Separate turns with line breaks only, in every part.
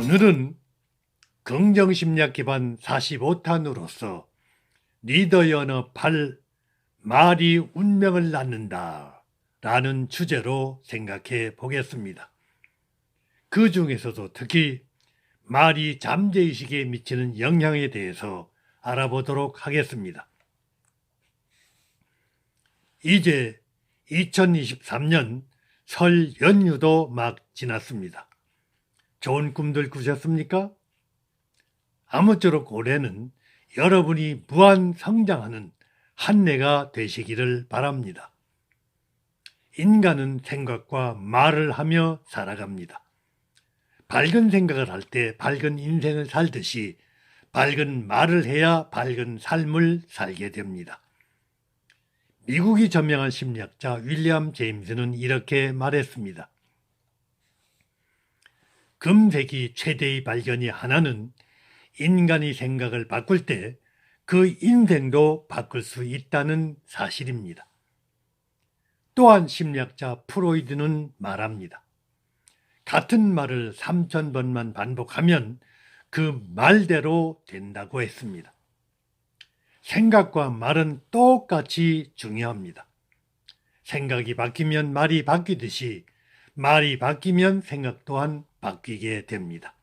오늘은 긍정심리학 기반 45탄으로서 리더의 언어 8, 말이 운명을 낳는다 라는 주제로 생각해 보겠습니다. 그 중에서도 특히 말이 잠재의식에 미치는 영향에 대해서 알아보도록 하겠습니다. 이제 2023년 설 연휴도 막 지났습니다. 좋은 꿈들 꾸셨습니까? 아무쪼록 올해는 여러분이 무한 성장하는 한 해가 되시기를 바랍니다. 인간은 생각과 말을 하며 살아갑니다. 밝은 생각을 할 때 밝은 인생을 살듯이 밝은 말을 해야 밝은 삶을 살게 됩니다. 미국이 저명한 심리학자 윌리엄 제임스는 이렇게 말했습니다. 금세기 최대의 발견이 하나는 인간이 생각을 바꿀 때 그 인생도 바꿀 수 있다는 사실입니다. 또한 심리학자 프로이드는 말합니다. 같은 말을 3000번만 반복하면 그 말대로 된다고 했습니다. 생각과 말은 똑같이 중요합니다. 생각이 바뀌면 말이 바뀌듯이 말이 바뀌면 생각 또한 바뀌게 됩니다.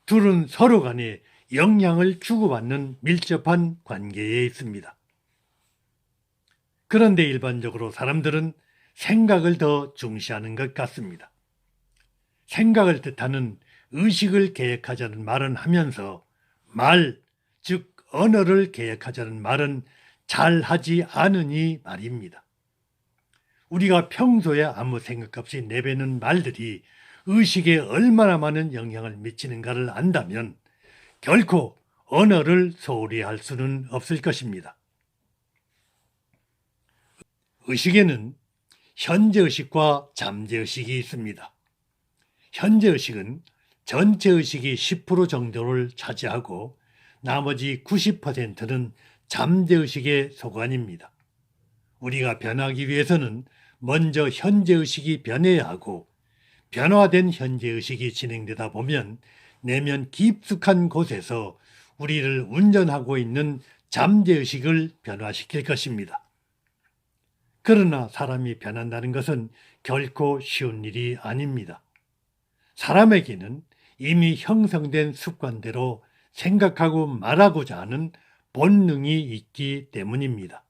둘은 서로 간에 영향을 주고받는 밀접한 관계에 있습니다. 그런데 일반적으로 사람들은 생각을 더 중시하는 것 같습니다. 생각을 뜻하는 의식을 계획하자는 말은 하면서 말, 즉 언어를 계획하자는 말은 잘 하지 않으니 말입니다. 우리가 평소에 아무 생각 없이 내뱉는 말들이 의식에 얼마나 많은 영향을 미치는가를 안다면 결코 언어를 소홀히 할 수는 없을 것입니다. 의식에는 현재의식과 잠재의식이 있습니다. 현재의식은 전체의식이 10% 정도를 차지하고 나머지 90%는 잠재의식의 소관입니다. 우리가 변하기 위해서는 먼저 현재의식이 변해야 하고 변화된 현재의식이 진행되다 보면 내면 깊숙한 곳에서 우리를 운전하고 있는 잠재의식을 변화시킬 것입니다. 그러나 사람이 변한다는 것은 결코 쉬운 일이 아닙니다. 사람에게는 이미 형성된 습관대로 생각하고 말하고자 하는 본능이 있기 때문입니다.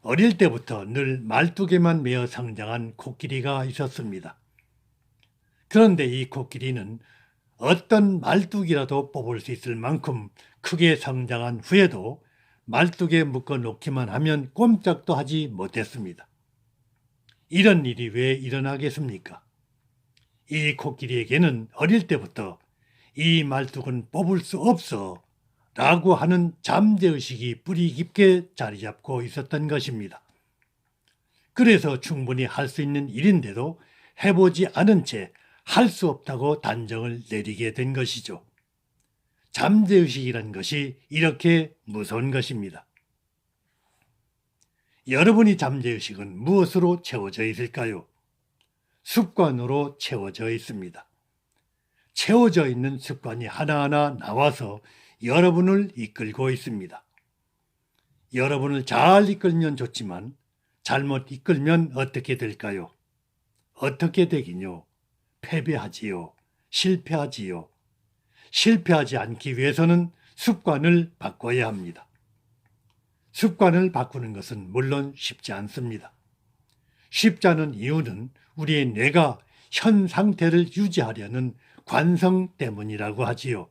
어릴 때부터 늘 말뚝에만 매어 성장한 코끼리가 있었습니다. 그런데 이 코끼리는 어떤 말뚝이라도 뽑을 수 있을 만큼 크게 성장한 후에도 말뚝에 묶어 놓기만 하면 꼼짝도 하지 못했습니다. 이런 일이 왜 일어나겠습니까? 이 코끼리에게는 어릴 때부터 이 말뚝은 뽑을 수 없어 라고 하는 잠재의식이 뿌리 깊게 자리 잡고 있었던 것입니다. 그래서 충분히 할 수 있는 일인데도 해보지 않은 채 할 수 없다고 단정을 내리게 된 것이죠. 잠재의식이란 것이 이렇게 무서운 것입니다. 여러분의 잠재의식은 무엇으로 채워져 있을까요? 습관으로 채워져 있습니다. 채워져 있는 습관이 하나하나 나와서 여러분을 이끌고 있습니다. 여러분을 잘 이끌면 좋지만 잘못 이끌면 어떻게 될까요? 어떻게 되긴요? 패배하지요. 실패하지요. 실패하지 않기 위해서는 습관을 바꿔야 합니다. 습관을 바꾸는 것은 물론 쉽지 않습니다. 쉽지 않은 이유는 우리의 뇌가 현 상태를 유지하려는 관성 때문이라고 하지요.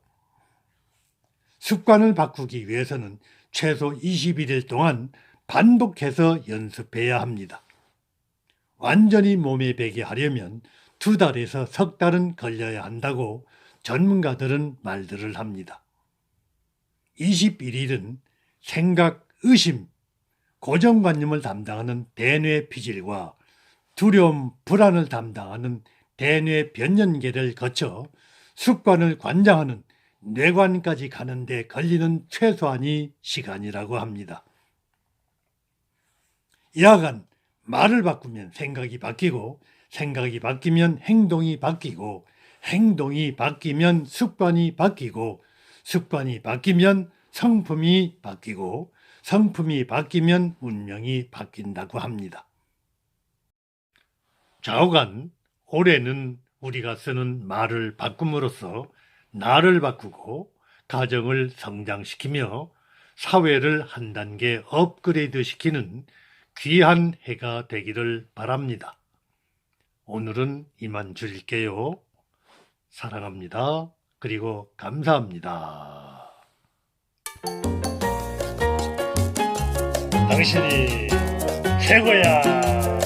습관을 바꾸기 위해서는 최소 21일 동안 반복해서 연습해야 합니다. 완전히 몸에 배게 하려면 2달에서 석 달은 걸려야 한다고 전문가들은 말들을 합니다. 21일은 생각, 의심, 고정관념을 담당하는 대뇌 피질과 두려움, 불안을 담당하는 대뇌 변연계를 거쳐 습관을 관장하는 뇌관까지 가는데 걸리는 최소한의 시간이라고 합니다. 야간 말을 바꾸면 생각이 바뀌고 생각이 바뀌면 행동이 바뀌고 행동이 바뀌면 습관이 바뀌고, 습관이 바뀌면 성품이 바뀌고, 성품이 바뀌면 운명이 바뀐다고 합니다. 좌우간, 올해는 우리가 쓰는 말을 바꿈으로써 나를 바꾸고 가정을 성장시키며 사회를 한 단계 업그레이드 시키는 귀한 해가 되기를 바랍니다. 오늘은 이만 줄일게요. 사랑합니다. 그리고 감사합니다. 당신이 최고야.